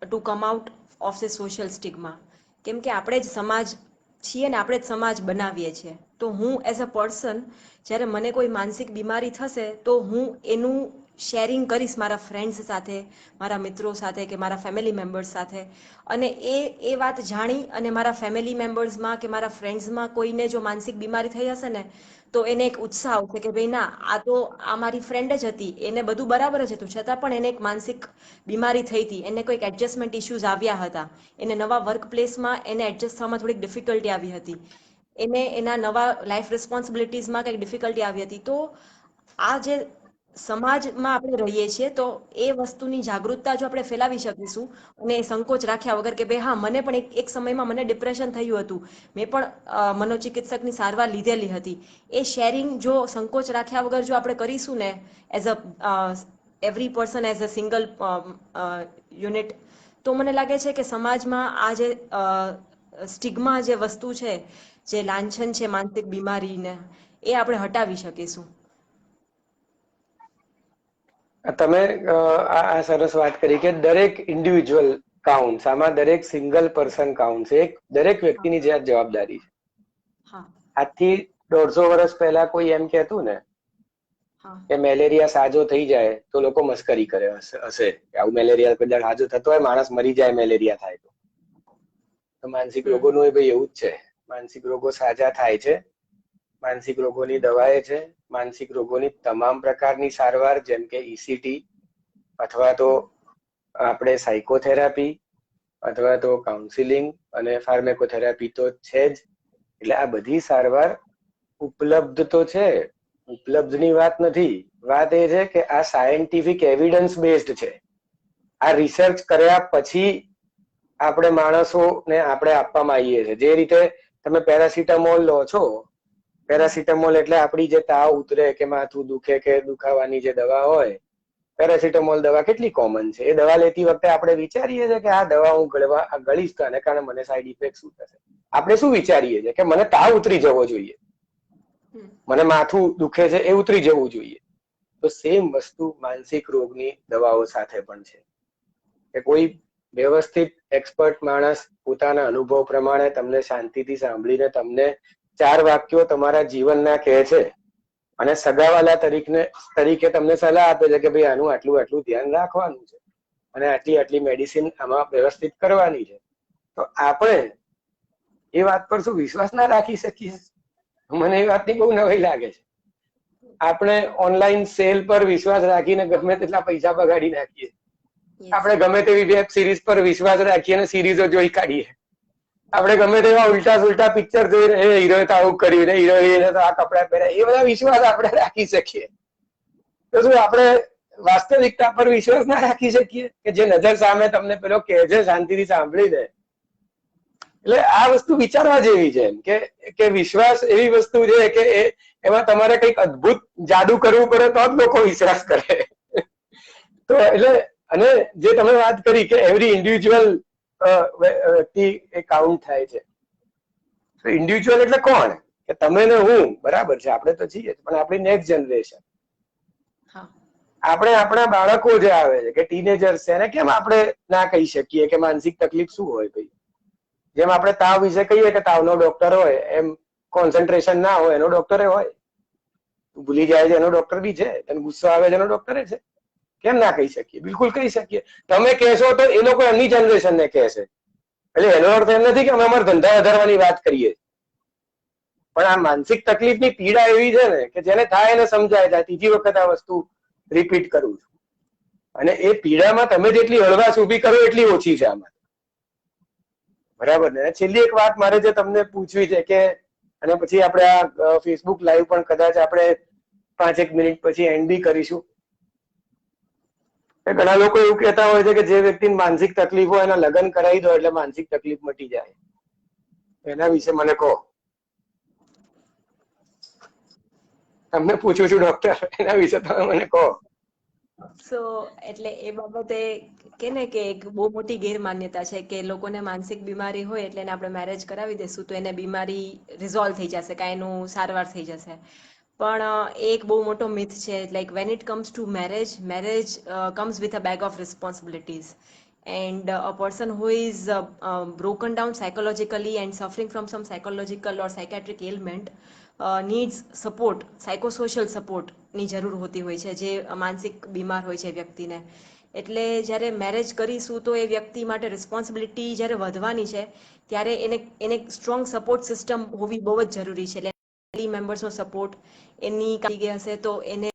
to come out of the social stigma. કેમ કે આપણે જ સમાજ છીએ ને આપણે જ સમાજ બનાવીએ છીએ. તો હું એઝ અ પર્સન જ્યારે મને કોઈ માનસિક બીમારી થશે તો હું એનું શેરિંગ કરીશ મારા ફ્રેન્ડ્સ સાથે, મારા મિત્રો સાથે કે મારા ફેમિલી મેમ્બર્સ સાથે. અને એ વાત જાણી અને મારા ફેમિલી મેમ્બર્સમાં કે મારા ફ્રેન્ડ્સમાં કોઈને જો માનસિક બીમારી થઈ હશે ને તો એને એક ઉત્સાહ આવશે કે ભાઈ ના, આ તો આ મારી ફ્રેન્ડ જ હતી, એને બધું બરાબર જ હતું, છતાં પણ એને એક માનસિક બીમારી થઈ હતી, એને કોઈક એડજસ્ટમેન્ટ ઇશ્યુઝ આવ્યા હતા, એને નવા વર્ક પ્લેસમાં એને એડજસ્ટ થવામાં થોડીક ડિફિકલ્ટી આવી હતી, એને એના નવા લાઈફ રિસ્પોન્સિબિલિટીઝમાં કંઈક ડિફિકલ્ટી આવી હતી. તો આ જે સમાજમાં આપણે રહીએ છીએ તો એ વસ્તુની જાગૃતતા જો આપણે ફેલાવી શકીશું અને સંકોચ રાખ્યા વગર કે ભાઈ હા, મને પણ એક સમયમાં મને ડિપ્રેશન થયું હતું, મેં પણ મનોચિકિત્સકની સારવાર લીધેલી હતી, એ શેરિંગ જો સંકોચ રાખ્યા વગર જો આપણે કરીશું ને as a every person as a single unit, તો મને લાગે છે કે સમાજમાં આ જે સ્ટિગ્મા જે વસ્તુ છે, જે લાંછન છે માનસિક બીમારીને, એ આપણે હટાવી શકીશું. તમે આ સરસ વાત કરી કે દરેક ઇન્ડિવિજ્યુઅલ કાઉન્ટ્સ. આમાં દરેક સિંગલ પર્સન કાઉન્ટ્સ. એક દરેક વ્યક્તિની જે જવાબદારી છે. હા આજથી 150 વર્ષ પહેલા કોઈ એમ કહેતું ને હા કે મેલેરિયા સાજો થઈ જાય તો લોકો મસ્કરી કરે હશે કે આવું મેલેરિયા કદાચ સાજો થતો હોય, માણસ મરી જાય મેલેરિયા થાય તો માનસિક રોગોનું એ ભાઈ એવું જ છે. માનસિક રોગો સાજા થાય છે. માનસિક રોગોની દવાએ છે. માનસિક રોગોની તમામ પ્રકારની સારવાર, જેમ કે ECT અથવા તો આપણે સાયકોથેરાપી અથવા તો કાઉન્સિલિંગ અને ફાર્મેકોથેરાપી તો છે જ. એટલે આ બધી સારવાર ઉપલબ્ધ તો છે, ઉપલબ્ધની વાત નથી. વાત એ છે કે આ સાયન્ટિફિક એવિડન્સ બેઝડ છે. આ રિસર્ચ કર્યા પછી આપણે માણસોને આપણે આપવામાં આવીએ છીએ. જે રીતે તમે પેરાસિટામોલ લો છો, પેરાસિટામોલ એટલે આપણી જે તાવ ઉતરે કે માથું દુખે કે દુખાવાની જે દવા હોય, પેરાસિટામોલ દવા કેટલી કોમન છે. એ દવા લેતી વખતે આપણે વિચારીએ છીએ કે આ દવા હું ગળીશ તો આને કારણે મને સાઈડ ઇફેક્ટ શું થશે? આપણે શું વિચારીએ છીએ કે મને તાવ ઉતરી જવો જોઈએ, મને માથું દુખે છે એ ઉતરી જવું જોઈએ. તો સેમ વસ્તુ માનસિક રોગની દવાઓ સાથે પણ છે કે કોઈ વ્યવસ્થિત એક્સપર્ટ માણસ પોતાના અનુભવ પ્રમાણે તમને શાંતિથી સાંભળીને તમને 4 વાક્યો તમારા જીવનના કહે છે અને સગાવાલા તરીકે તમને સલાહ આપે છે કે ભાઈ આનું આટલું આટલું ધ્યાન રાખવાનું છે અને આટલી આટલી મેડિસિન આમાં વ્યવસ્થિત કરવાની છે, તો આપણે એ વાત પર શું વિશ્વાસ ના રાખી શકીએ? મને એ વાતની બહુ નવાઈ લાગે છે. આપણે ઓનલાઈન સેલ પર વિશ્વાસ રાખીને ગમે તેટલા પૈસા બગાડી નાખીએ. આપણે ગમે તેવી વેબ સિરીઝ પર વિશ્વાસ રાખીએ અને સિરીઝો જોઈ કાઢીએ. આપણે ગમે તેવા ઉલટા સુલટા પિક્ચર જોઈને હીરોએ તો આવું કર્યું ને હીરોઈને તો આ કપડા પહેર્યા, એ બધા વિશ્વાસ આપણે રાખી શકીએ. તો શું આપણે વાસ્તવિકતા પર વિશ્વાસ ના રાખી શકીએ કે જે નજર સામે તમને પેલો કહે છે શાંતિથી સાંભળી દે? એટલે આ વસ્તુ વિચારવા જેવી છે કે વિશ્વાસ એવી વસ્તુ છે કે એમાં તમારે કંઈક અદ્ભુત જાદુ કરવું પડે તો જ લોકો વિશ્વાસ કરે. તો એટલે અને જે તમે વાત કરી કે એવરી ઇન્ડિવિજ્યુઅલ વ્યક્તિ એ કાઉન્ટ થાય છે. તો ઇન્ડિવિજ્યુઅલ એટલે કોણ? કે તમે ને હું, બરાબર છે, આપણે તો છીએ, પણ આપણી નેક્સ્ટ જનરેશન, આપણે આપણા બાળકો જે આવે છે કે ટીનેજર્સ છે, એને કેમ આપણે ના કહી શકીએ કે માનસિક તકલીફ શું હોય? ભાઈ, જેમ આપણે તાવ વિશે કહીએ કે તાવનો ડોક્ટર હોય, એમ કોન્સન્ટ્રેશન ના હોય એનો ડોક્ટર હોય, ભૂલી જાય છે એનો ડોક્ટર બી છે, તને ગુસ્સો આવે છે એનો ડોક્ટર છે. કેમ ના કહી શકીએ? બિલકુલ કહી શકીએ. તમે કહેશો તો એ લોકો એમની જનરેશનને કહેશે. એટલે એનો અર્થ એમ નથી કે અમે અમારા ધંધા વધારવાની વાત કરીએ, પણ આ માનસિક તકલીફની પીડા એવી છે ને કે જેને થાય એને સમજાય છે. ત્રીજી વખત આ વસ્તુ રિપીટ કરું છું. અને એ પીડામાં તમે જેટલી હળવાશ ઊભી કરો એટલી ઓછી છે આમાં, બરાબર ને? છેલ્લી એક વાત મારે જે તમને પૂછવી છે કે, અને પછી આપણે આ ફેસબુક લાઈવ પણ કદાચ આપણે 5 મિનિટ પછી એન્ડ બી કરીશું. ઘણા લોકો એવું કહેતા હોય છે કે જે વ્યક્તિને માનસિક તકલીફ હોય એના લગ્ન કરાવી દો એટલે માનસિક તકલીફ મટી જાય. એના વિશે મને કહો. તમને પૂછું છું ડોક્ટર, એના વિશે તમે મને કહો. સો એટલે એ બાબતે કે ને કે એક બહુ મોટી ગેરમાન્યતા છે કે લોકોને માનસિક બીમારી હોય એટલે એને આપણે મેરેજ કરાવી દઈશું તો એને બીમારી રિઝોલ્વ થઈ જશે, કાંઈ એનું સારવાર થઈ જશે. પણ એ એક બહુ મોટો મિથ છે. Like when it comes to marriage, marriage comes with a bag of responsibilities. And a person who is broken down psychologically and suffering from some psychological or psychiatric ailment needs support, psychosocial support ની જરૂર હોતી હોય છે, જે માનસિક બીમાર હોય છે વ્યક્તિને. એટલે જ્યારે મેરેજ કરીશું તો એ વ્યક્તિ માટે રિસ્પોન્સિબિલિટી જ્યારે વધવાની છે ત્યારે એને એને સ્ટ્રોંગ સપોર્ટ સિસ્ટમ હોવી બહુ જ જરૂરી છે. એટલે ફેમિલી મેમ્બર્સનો સપોર્ટ એની કાઢી હશે તો એને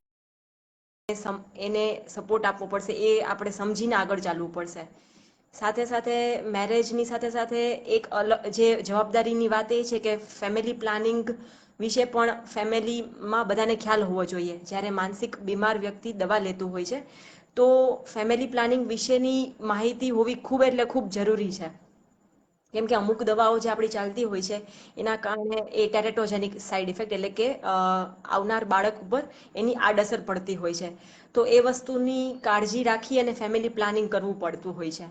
સપોર્ટ આપવો પડશે, એ આપણે સમજીને આગળ ચાલવું પડશે. સાથે સાથે મેરેજની સાથે સાથે એક અલગ જે જવાબદારીની વાત એ છે કે ફેમિલી પ્લાનિંગ વિશે પણ ફેમિલીમાં બધાને ખ્યાલ હોવો જોઈએ. જ્યારે માનસિક બીમાર વ્યક્તિ દવા લેતું હોય છે તો ફેમિલી પ્લાનિંગ વિશેની માહિતી હોવી ખૂબ એટલે ખૂબ જરૂરી છે. કેમ કે અમુક દવાઓ જે આપણી ચાલતી હોય છે એના કારણે એ ટેરેટોજેનિક સાઇડ ઇફેક્ટ એટલે કે આવનાર બાળક ઉપર એની આડઅસર પડતી હોય છે. તો એ વસ્તુની કાળજી રાખી અને ફેમિલી પ્લાનિંગ કરવું પડતું હોય છે.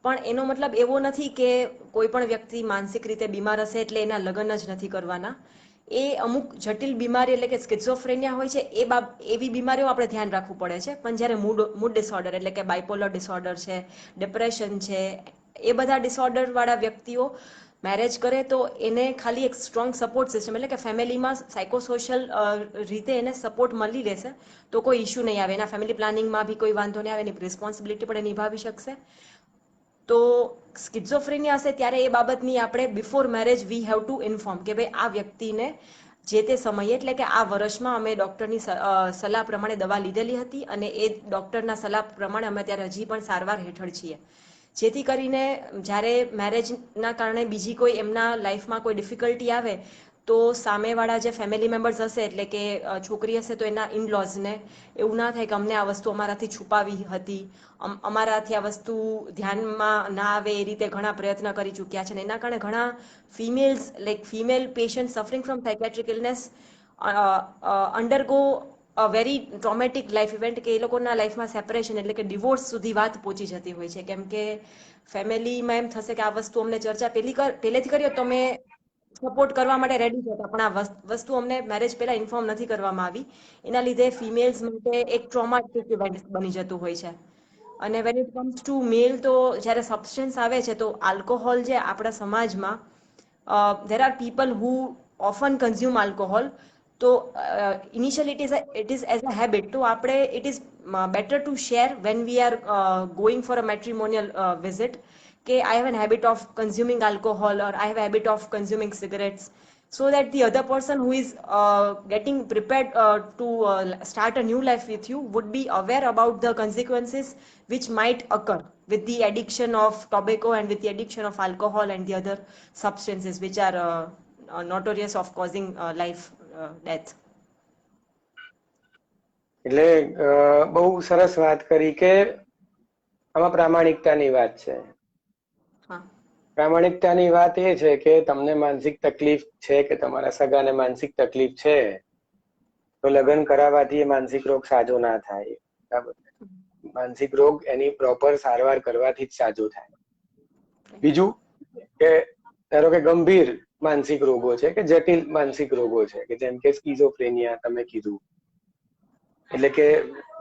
પણ એનો મતલબ એવો નથી કે કોઈ પણ વ્યક્તિ માનસિક રીતે બીમાર હશે એટલે એના લગ્ન જ નથી કરવાના. એ અમુક જટિલ બીમારી એટલે કે સ્કિઝોફ્રેનિયા હોય છે એવી બીમારીઓ આપણે ધ્યાન રાખવું પડે છે. પણ જ્યારે મૂડ ડિસઓર્ડર એટલે કે બાયપોલર ડિસઓર્ડર છે, ડિપ્રેશન છે, એ બધા ડિસઓર્ડર વાળા વ્યક્તિઓ મેરેજ કરે તો એને ખાલી એક સ્ટ્રોંગ સપોર્ટ સિસ્ટમ એટલે કે ફેમિલીમાં સાયકોસોશિયલ રીતે એને સપોર્ટ મળી રહેશે તો કોઈ ઇશ્યુ નહીં આવે. એના ફેમિલી પ્લાનિંગમાં બી કોઈ વાંધો નહીં આવે, એની રિસ્પોન્સિબિલિટી પણ એ નિભાવી શકશે. તો સ્કિઝોફ્રેનિયા હશે ત્યારે એ બાબતની આપણે before marriage we have to inform કે ભાઈ આ વ્યક્તિને જે તે સમયે એટલે કે આ વર્ષમાં અમે ડૉક્ટરની સલાહ પ્રમાણે દવા લીધેલી હતી અને એ ડૉક્ટરના સલાહ પ્રમાણે અમે અત્યારે હજી પણ સારવાર હેઠળ છીએ. જેથી કરીને જ્યારે મેરેજના કારણે બીજી કોઈ એમના લાઈફમાં કોઈ ડિફિકલ્ટી આવે તો સામેવાળા જે ફેમિલી મેમ્બર્સ હશે એટલે કે છોકરી હશે તો એના ઇનલોઝને એવું ના થાય કે અમને આ વસ્તુ અમારાથી છુપાવી હતી, અમારાથી આ વસ્તુ ધ્યાનમાં ના આવે એ રીતે ઘણા પ્રયત્ન કરી ચૂક્યા છે. અને એના કારણે ઘણા female patient suffering from psychiatric illness અંડરગો a very traumatic life event કે એ લોકોના લાઈફમાં સેપરેશન એટલે કે ડિવોર્સ સુધી વાત પહોંચી જતી હોય છે. કેમ કે ફેમિલીમાં એમ થશે કે આ વસ્તુ અમને ચર્ચા પહેલેથી કરી હોત તો અમે સપોર્ટ કરવા માટે રેડી જ હતા, પણ આ વસ્તુ અમને મેરેજ પહેલા ઇન્ફોર્મ નથી કરવામાં આવી. એના લીધે ફિમેલ્સ માટે એક ટ્રોમાટિક ઇવેન્ટ બની જતું હોય છે. અને વેન ઇટ કમ્સ ટુ મેલ તો જ્યારે સબસ્ટન્સ આવે છે તો આલ્કોહોલ જે આપણા સમાજમાં there are people who often consume alcohol. તો initially it is as a habit. તો આપણે it is better to share when we are going for a matrimonial visit કે I have an habit of consuming alcohol or I have a habit of consuming cigarettes, so that the other person who is getting prepared to start a new life with you would be aware about the consequences which might occur with the addiction of tobacco and with the addiction of alcohol and the other substances which are notorious of causing life death. એટલે બહુ સરસ વાત કરી કે આમાં પ્રામાણિકતાની વાત છે. હા, પ્રામાણિકતાની વાત એ છે કે તમને માનસિક તકલીફ છે કે તમારા સગાને માનસિક તકલીફ છે તો લગ્ન કરાવવાથી એ માનસિક રોગ સાજો ના થાય. બરાબર. માનસિક રોગ એની પ્રોપર સારવાર કરવાથી જ સાજો થાય. બીજું કે ધારો કે ગંભીર માનસિક રોગો છે કે જટિલ માનસિક રોગો છે કે જેમ કે સ્કિઝોફ્રેનિયા તમે કીધું, એટલે કે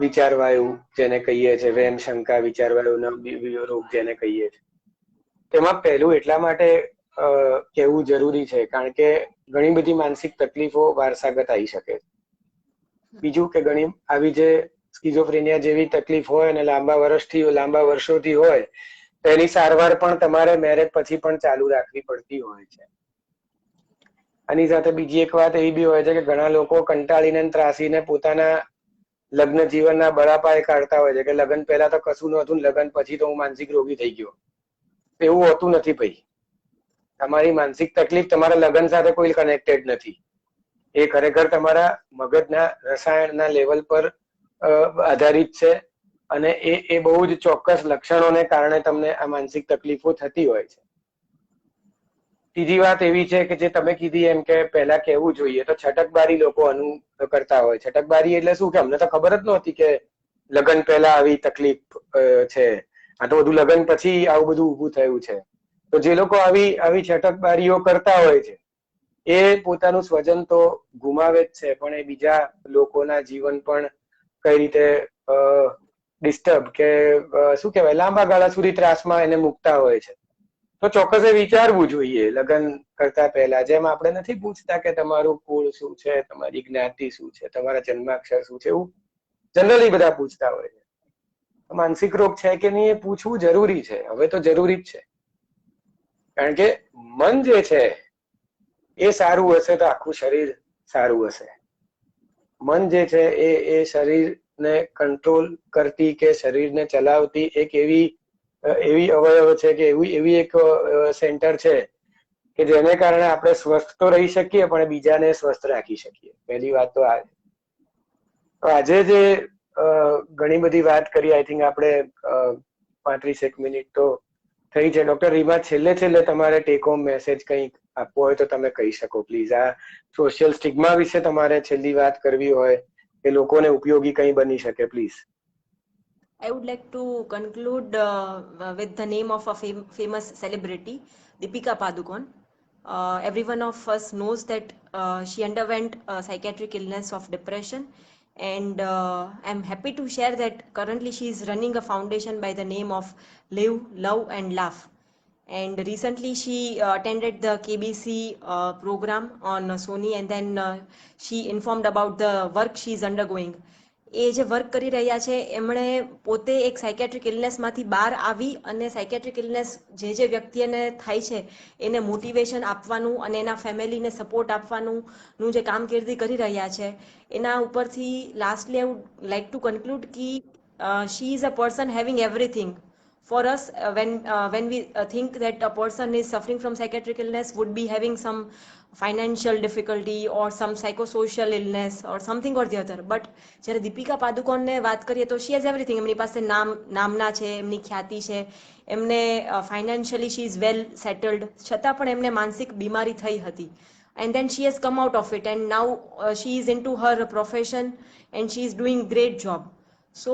વિચારવાયુ જેને કહીએ છીએ, વહેમ શંકા વિચારવાયુનો રોગ જેને કહીએ છીએ, તેમાં પહેલું એટલા માટે કહેવું જરૂરી છે કારણ કે ઘણી બધી માનસિક તકલીફો વારસાગત આવી શકે. બીજું કે ઘણી આવી જે સ્કિઝોફ્રેનિયા જેવી તકલીફ હોય અને લાંબા વર્ષોથી હોય તો એની સારવાર પણ તમારે મેરેજ પછી પણ ચાલુ રાખવી પડતી હોય છે. આની સાથે બીજી એક વાત એવી બી હોય છે કે ઘણા લોકો કંટાળીને ત્રાસીને પોતાના લગ્ન જીવનના બળાપાએ કાઢતા હોય છે કે લગ્ન પહેલા તો કશું નહોતું, લગ્ન પછી તો હું માનસિક રોગી થઈ ગયો. એવું હોતું નથી ભાઈ. તમારી માનસિક તકલીફ તમારા લગ્ન સાથે કોઈ કનેક્ટેડ નથી. એ ખરેખર તમારા મગજના રસાયણના લેવલ પર આધારિત છે અને એ બહુ જ ચોક્કસ લક્ષણોને કારણે તમને આ માનસિક તકલીફો થતી હોય છે. ત્રીજી વાત એવી છે કે જે તમે કીધી એમ કે પહેલા કહેવું જોઈએ તો છટકબારી લોકો કરતા હોય. છટકબારી એટલે શું કે અમને તો ખબર જ નહોતી કે લગ્ન પહેલા આવી તકલીફ છે, આ તો બધું લગ્ન પછી આવું બધું ઊભું થયું છે. તો જે લોકો આવી છટકબારીઓ કરતા હોય છે એ પોતાનું સ્વજન તો ગુમાવે જ છે, પણ એ બીજા લોકોના જીવન પણ કઈ રીતે ડિસ્ટર્બ કે શું કહેવાય લાંબા ગાળા સુધી ત્રાસમાં એને મૂકતા હોય છે. તો ચોક્કસ એ વિચારવું જોઈએ લગ્ન કરતા પહેલા. જેમ આપણે નથી પૂછતા કે તમારું કુળ શું છે, તમારી જ્ઞાતિ શું છે, તમારા જન્માક્ષર શું છે, એવું જનરલી બધા પૂછતા હોય છે. માનસિક રોગ છે કે નહીં એ પૂછવું જરૂરી છે, હવે તો જરૂરી જ છે. કારણ કે મન જે છે એ સારું હશે તો આખું શરીર સારું હશે. મન જે છે એ શરીરને કંટ્રોલ કરતી કે શરીરને ચલાવતી એક એવી અવયવ છે કે એવી એક સેન્ટર છે કે જેને કારણે આપણે સ્વસ્થ તો રહી શકીએ પણ બીજાને સ્વસ્થ રાખી શકીએ. પહેલી વાત તો આ. આજે જે ઘણી બધી વાત કરી, આઈ થિંક આપણે 35 મિનિટ તો થઈ છે. ડોક્ટર રીમા, છેલ્લે તમારે ટેક હોમ મેસેજ કંઈક આપવો હોય તો તમે કહી શકો પ્લીઝ. આ સોશિયલ સ્ટિગ્મા વિશે તમારે છેલ્લી વાત કરવી હોય કે લોકોને ઉપયોગી કંઈ બની શકે, please. I would like to conclude with the name of a famous celebrity, Deepika Padukone. Every one of us knows that she underwent a psychiatric illness of depression, and I'm happy to share that currently she is running a foundation by the name of Live, Love and Laugh. And recently she attended the KBC program on Sony, and then she informed about the work she is undergoing. એ જે work કરી રહ્યા છે એમણે પોતે એક psychiatric ઇલનેસમાંથી બહાર આવી અને સાયકેટ્રિક ઇલનેસ જે વ્યક્તિને થાય છે એને મોટિવેશન આપવાનું અને એના ફેમિલીને સપોર્ટ આપવાનું જે કામગીરી કરી રહ્યા છે એના ઉપરથી lastly I would like to conclude કે she is a person having everything. For us, when we think that a person is suffering from psychiatric illness, would be having some financial difficulty or some psychosocial illness or something or the other. But જ્યારે દીપિકા પાદુકોણને વાત કરીએ તો શી has everything. એમની પાસે નામના છે, એમની ખ્યાતિ છે, એમને ફાઇનાન્શિયલી શી ઇઝ વેલ સેટલડ, છતાં પણ એમને માનસિક બીમારી થઈ હતી. And then she has come out of it, and now she is into her profession and she is doing great job. So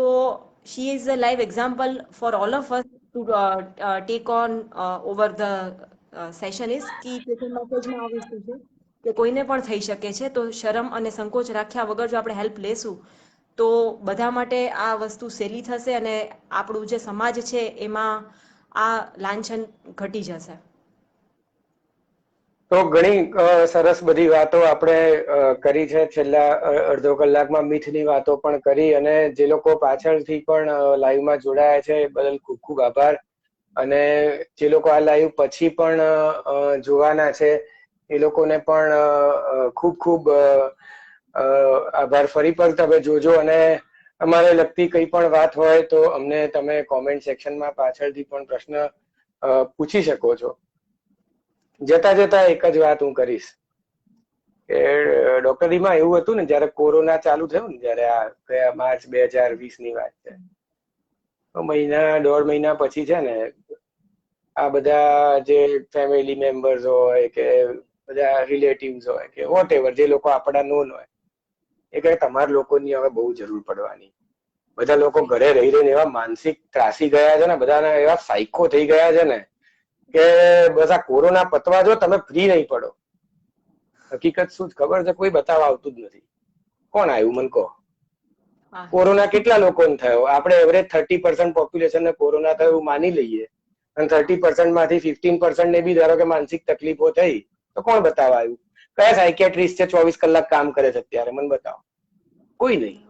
she is a live example for all of us to take on over the session is કે patient મેસેજમાં આ વસ્તુ છે કે કોઈને પણ થઈ શકે છે, તો શરમ અને સંકોચ રાખ્યા વગર જો આપણે હેલ્પ લેશું તો બધા માટે આ વસ્તુ સહેલી થશે અને આપણું જે સમાજ છે એમાં આ લાંછન ઘટી જશે. તો ઘણી સરસ બધી વાતો આપણે કરી છે. છેલ્લા અડધો કલાકમાં મિથની વાતો પણ કરી, અને જે લોકો પાછળથી પણ લાઈવમાં જોડાયા છે એ બદલ ખૂબ ખૂબ આભાર. અને જે લોકો આ લાઈવ પછી પણ જોવાના છે એ લોકોને પણ ખૂબ ખૂબ આભાર. ફરી પણ તમે જોજો, અને અમારે લગતી કંઈ પણ વાત હોય તો અમને તમે કોમેન્ટ સેક્શનમાં પાછળથી પણ પ્રશ્ન પૂછી શકો છો. જતા એક જ વાત હું કરીશ કે ડોક્ટર રીમા, એવું હતું ને જયારે કોરોના ચાલુ થયું ને, જયારે આ ગયા માર્ચ 2020 ની વાત છે, તો દોઢ મહિના પછી છે ને આ બધા જે ફેમિલી મેમ્બર્સ હોય કે બધા રિલેટિવ્સ હોય કે વોટ એવર, જે લોકો આપણા નોન હોય, એ કહે તમારા લોકોની હવે બહુ જરૂર પડવાની. બધા લોકો ઘરે રહી રહીને એવા માનસિક ત્રાસી ગયા છે ને, બધાના એવા સાયકો થઈ ગયા છે ને કે બસ આ કોરોના પતવા જો, તમે ફ્રી નહીં પડો. હકીકત શું ખબર છે? કોઈ બતાવવા આવતું જ નથી. કોણ આવ્યું મને કહો? કોરોના કેટલા લોકોને થયો? આપણે એવરેજ 30% પોપ્યુલેશનને કોરોના થયો એવું માની લઈએ, અને 30% માંથી 15% ને બી ધારો કે માનસિક તકલીફો થઈ, તો કોણ બતાવવા આવ્યું? કયા સાયકેટ્રિસ્ટ છે 24 કલાક કામ કરે છે અત્યારે? મને બતાવો. કોઈ નહીં.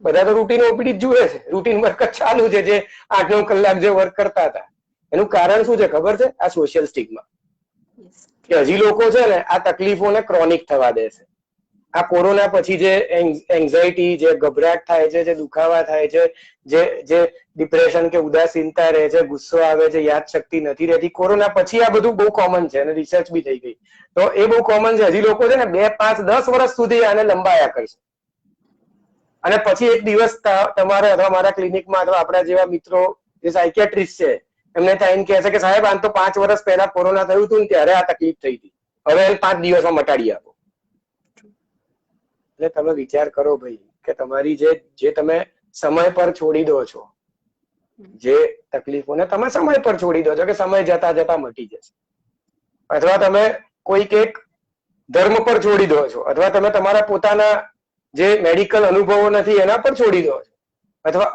બધા તો રૂટીન ઓપીડી જુએ છે, રૂટીન વર્ક જ ચાલુ છે, જે 8-9 કલાક જે વર્ક કરતા હતા. એનું કારણ શું છે ખબર છે? આ સોશિયલ સ્ટિગ્મા. કે હજી લોકો છે ને આ તકલીફોને ક્રોનિક થવા દે છે. આ કોરોના પછી જે એન્ઝાયટી, જે ગભરાટ થાય છે, જે દુખાવા થાય છે, જે ડિપ્રેશન કે ઉદાસીનતા રહે છે, ગુસ્સો આવે છે, યાદશક્તિ નથી રહેતી, કોરોના પછી આ બધું બહુ કોમન છે અને રિસર્ચ બી થઈ ગઈ. તો એ બહુ કોમન છે. હજી લોકો છે ને 2, 5, 10 વર્ષ સુધી આને લંબાયા કરશે. અને પછી એક દિવસ તમારે અથવા મારા ક્લિનિકમાં અથવા આપણા જેવા મિત્રો જે સાયકેટ્રિસ્ટ છે એમને ત્યાં કહે છે કે સાહેબ આમ તો 5 વર્ષ પહેલા કોરોના થયું હતું ને ત્યારે આ તકલીફ થઈ હતી, હવે 5 દિવસમાં મટાડી આપો. એટલે તમે વિચાર કરો ભાઈ કે તમારી જે તમે સમય પર છોડી દો છો. જે તકલીફોને તમે સમય પર છોડી દો છો કે સમય જતા જતા મટી જશે, અથવા તમે કોઈક એક ધર્મ પર છોડી દો છો, અથવા તમે તમારા પોતાના જે મેડિકલ અનુભવો નથી એના પર છોડી દો છો, અથવા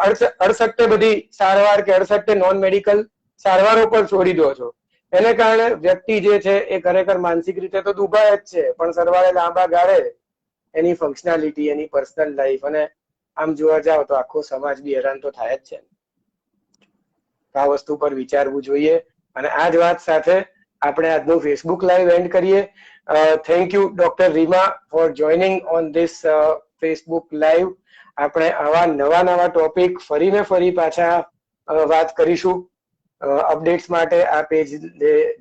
અડસટ્ટે બધી સારવાર કે અડસટ્ટે નોન મેડિકલ સારવારો પર છોડી દો છો. એને કારણે વ્યક્તિ જે છે એ ખરેખર માનસિક રીતે તો દુભાય જ છે, પણ સરવાળે લાંબા ગાળે એની ફંક્શનાલિટી, એની પર્સનલ લાઈફ અને આમ જોવા જાવ તો આખો સમાજ બી હેરાન તો થાય જ છે. આ વસ્તુ પર વિચારવું જોઈએ. અને આ જ વાત સાથે આપણે આજનું ફેસબુક લાઈવ એન્ડ કરીએ. Thank you doctor Reema for joining on this Facebook live. આપણે આવા નવા ટોપિક ફરી પાછા વાત કરીશું. અપડેટ્સ માટે આ પેજ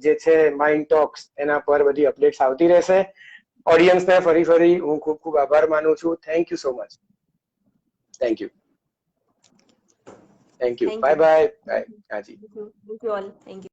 જે છે માઇન્ડ ટોક્સ, એના પર બધી અપડેટ્સ આવતી રહેશે. ઓડિયન્સને ફરી હું ખૂબ આભાર માનું છું. Thank you so much. Thank you. Bye bye. હાજી. Thank you all. Thank you.